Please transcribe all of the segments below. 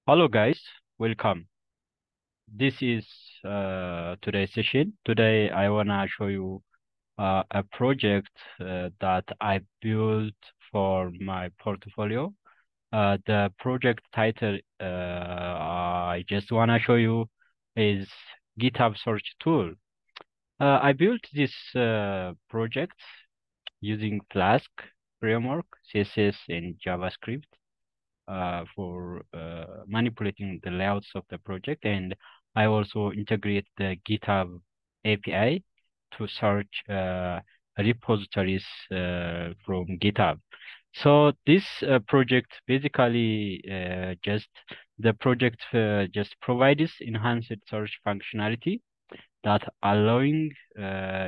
Hello guys, welcome. This is today's session. Today I wanna show you a project that I built for my portfolio. The project title I just wanna show you is GitHub search tool. I built this project using Flask framework, CSS, and JavaScript for manipulating the layouts of the project, and I also integrate the GitHub API to search repositories from GitHub. So this project basically just the project just provides enhanced search functionality that allowing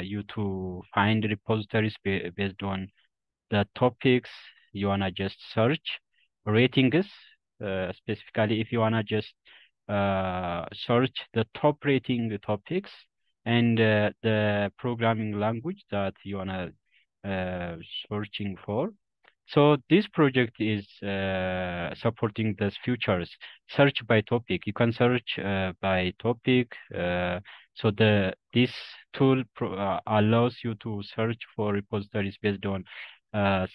you to find repositories based on the topics you wanna just search, ratings, specifically if you wanna just search the top rating topics and the programming language that you wanna uh, searching for. So this project is supporting these features. Search by topic. You can search by topic. So this tool allows you to search for repositories based on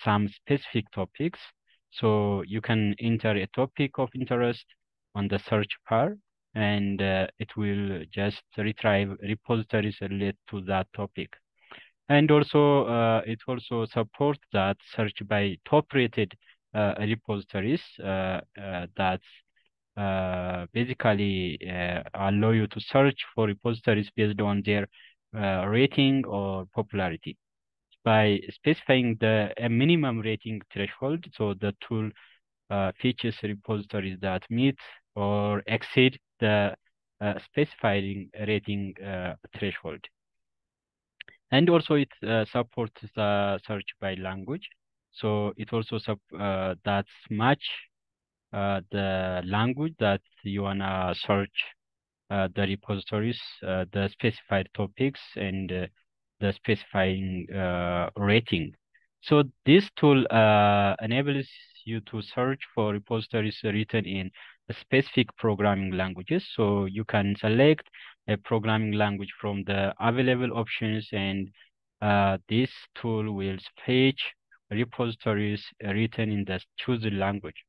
some specific topics. So you can enter a topic of interest on the search bar, and it will just retrieve repositories related to that topic. And also, it also supports that search by top-rated repositories that basically allow you to search for repositories based on their rating or popularity. By specifying the a minimum rating threshold, so the tool features repositories that meet or exceed the specifying rating threshold. And also it supports the search by language. So it also that's match the language that you wanna search the repositories, the specified topics, and the specifying rating. So this tool enables you to search for repositories written in specific programming languages. So you can select a programming language from the available options, and this tool will fetch repositories written in the chosen language.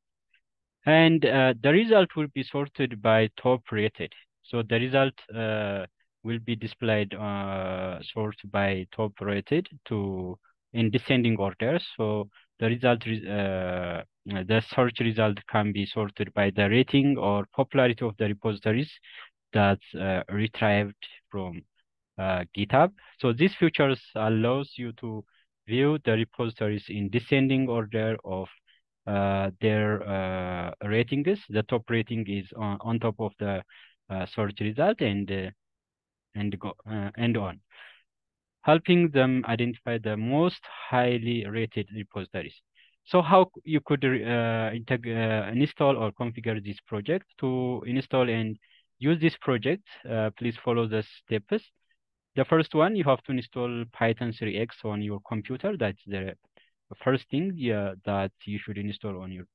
And the result will be sorted by top rated. So the result will be displayed sorted by top rated to in descending order. So the the search result can be sorted by the rating or popularity of the repositories that's retrieved from GitHub. So these features allows you to view the repositories in descending order of their ratings. The top rating is on top of the search result, and on, helping them identify the most highly rated repositories. So how you could install or configure this project? To install and use this project, please follow the steps. The first one, you have to install Python 3x on your computer. That's the first thing that you should install on your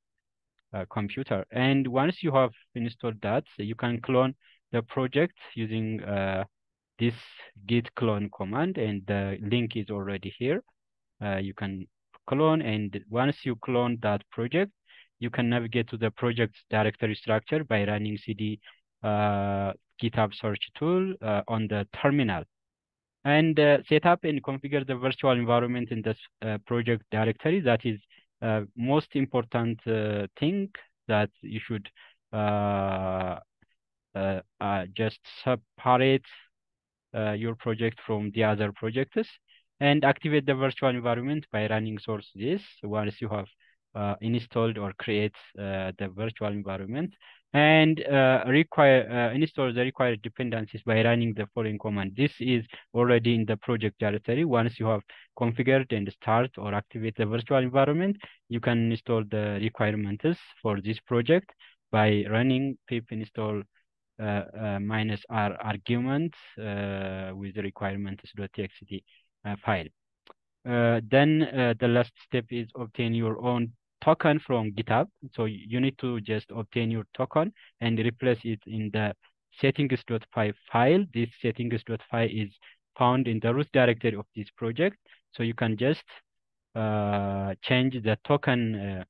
computer. And once you have installed that, you can clone the project using this git clone command, and the link is already here. You can clone, and once you clone that project, you can navigate to the project's directory structure by running cd GitHub search tool on the terminal, and set up and configure the virtual environment in this project directory. That is most important thing that you should just separate your project from the other projects, and activate the virtual environment by running source this once you have installed or create the virtual environment, and install the required dependencies by running the following command. This is already in the project directory. Once you have configured and start or activate the virtual environment, you can install the requirements for this project by running pip install -r argument with the requirements.txt file. Then the last step is obtain your own token from GitHub. So you need to just obtain your token and replace it in the settings.py file. This settings.py is found in the root directory of this project. So you can just change the token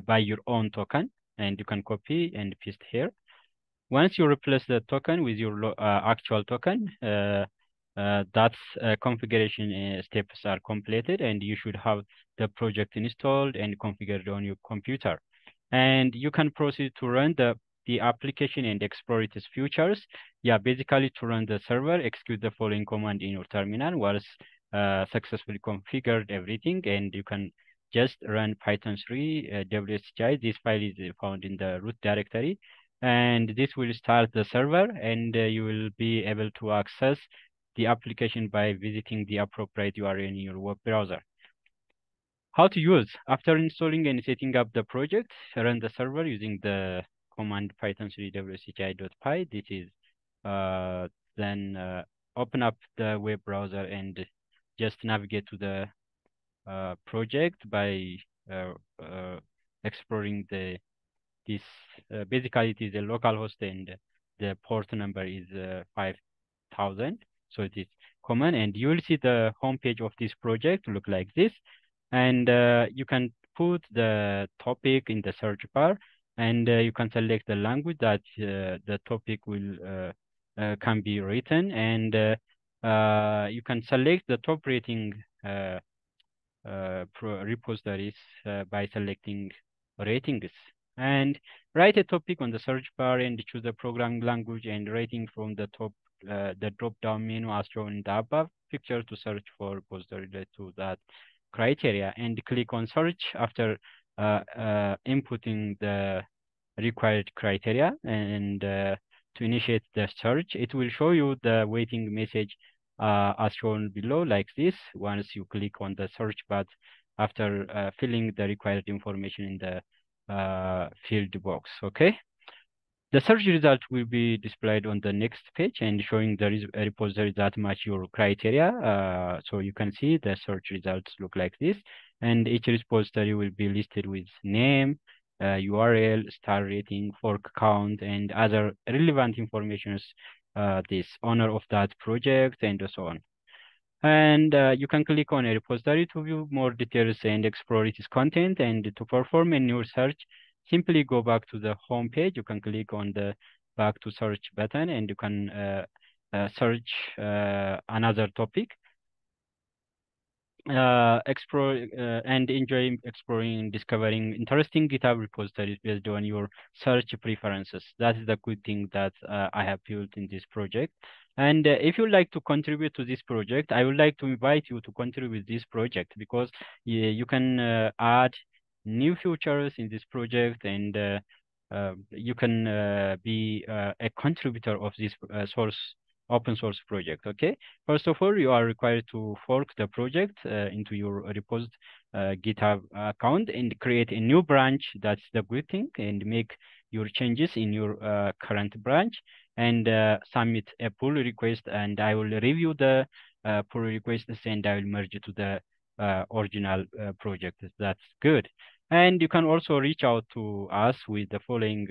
by your own token, and you can copy and paste here. Once you replace the token with your actual token, that's configuration steps are completed, and you should have the project installed and configured on your computer. And you can proceed to run the application and explore its features. Yeah, basically to run the server, execute the following command in your terminal once successfully configured everything, and you can just run Python 3 wshi. This file is found in the root directory, and this will start the server, and you will be able to access the application by visiting the appropriate URL in your web browser. How to use? After installing and setting up the project, run the server using the command python 3 wshi.py. This is then open up the web browser and just navigate to the project by exploring this. Basically, it is a local host, and the port number is 5000. So it is common, and you will see the homepage of this project look like this. And you can put the topic in the search bar, and you can select the language that the topic will can be written, and you can select the top rating repositories by selecting ratings, and write a topic on the search bar and choose the programming language and rating from the top the drop-down menu as shown in the above picture to search for repository related to that criteria, and click on search after inputting the required criteria, and to initiate the search, it will show you the waiting message as shown below like this. Once you click on the search button after filling the required information in the field box. Okay. The search result will be displayed on the next page and showing the repository that match your criteria. So you can see the search results look like this, and each repository will be listed with name, URL, star rating, fork count, and other relevant informations, this owner of that project, and so on. And you can click on a repository to view more details and explore its content. And to perform a new search, simply go back to the home page. You can click on the back to search button, and you can search another topic. Explore and enjoy exploring and discovering interesting GitHub repositories based on your search preferences. That is the good thing that I have built in this project. And if you like to contribute to this project, I would like to invite you to contribute this project, because you can add new features in this project, and you can be a contributor of this open source project. Okay. First of all, you are required to fork the project into your reposed GitHub account and create a new branch. That's the good thing, and make your changes in your current branch, and submit a pull request, and I will review the pull requests, and I will merge it to the original project. That's good. And you can also reach out to us with the following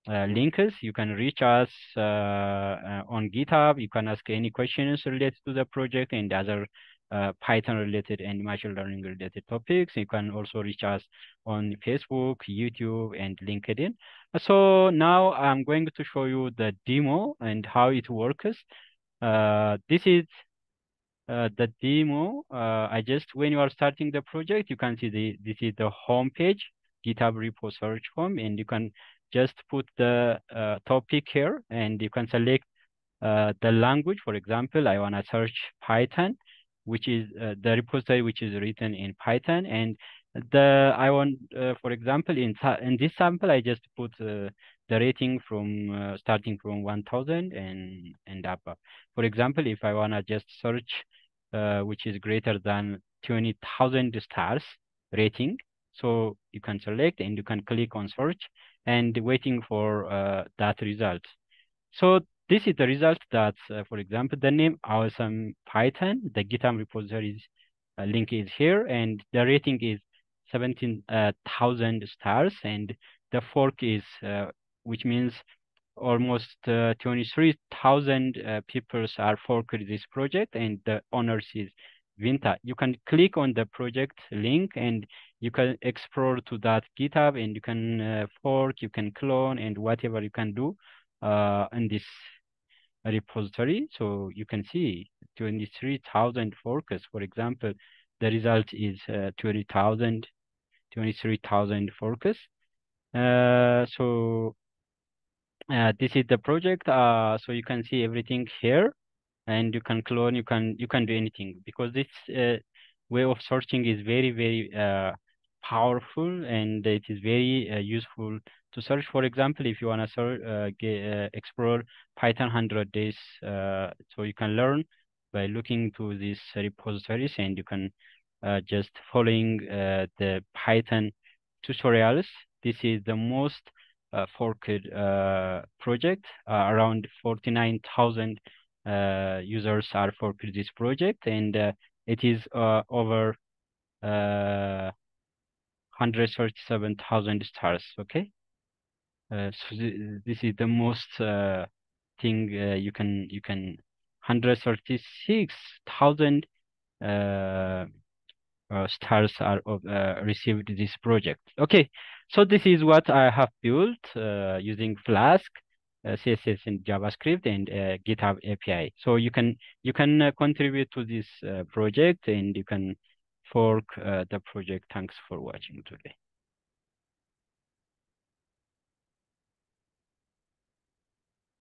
links. You can reach us on GitHub. You can ask any questions related to the project and other Python related and machine learning related topics. You can also reach us on Facebook, YouTube, and LinkedIn. So now I'm going to show you the demo and how it works. This is the demo. When you are starting the project, you can see this is the home page, GitHub Repo search form, and you can just put the topic here, and you can select the language. For example, I want to search Python, which is the repository which is written in Python, and for example, in this sample, I just put the rating from starting from 1000 and up. For example, if I want to just search which is greater than 20,000 stars rating, so you can select and you can click on search and waiting for that result. So this is the result that, for example, the name Awesome Python, the GitHub repository link is here, and the rating is 17,000 stars, and the fork is which means almost 23,000 people are forked this project, and the owners is Vinta. You can click on the project link and you can explore to that GitHub, and you can fork, you can clone, and whatever you can do in this repository. So you can see 23,000 forks. For example, the result is 23,000 forks. So this is the project. So you can see everything here, and you can clone, you can do anything, because this way of searching is very powerful, and it is very useful to search. For example, if you want to search explore Python 100 days, so you can learn by looking to these repositories, and you can just following the Python tutorials. This is the most forked project. Around 49,000 users are for this project, and it is over 137,000 stars. Okay, so this is the most thing you can 136,000 stars are received this project. Okay, so this is what I have built using Flask, CSS and JavaScript, and GitHub API. So you can contribute to this project, and you can fork the project. Thanks for watching today.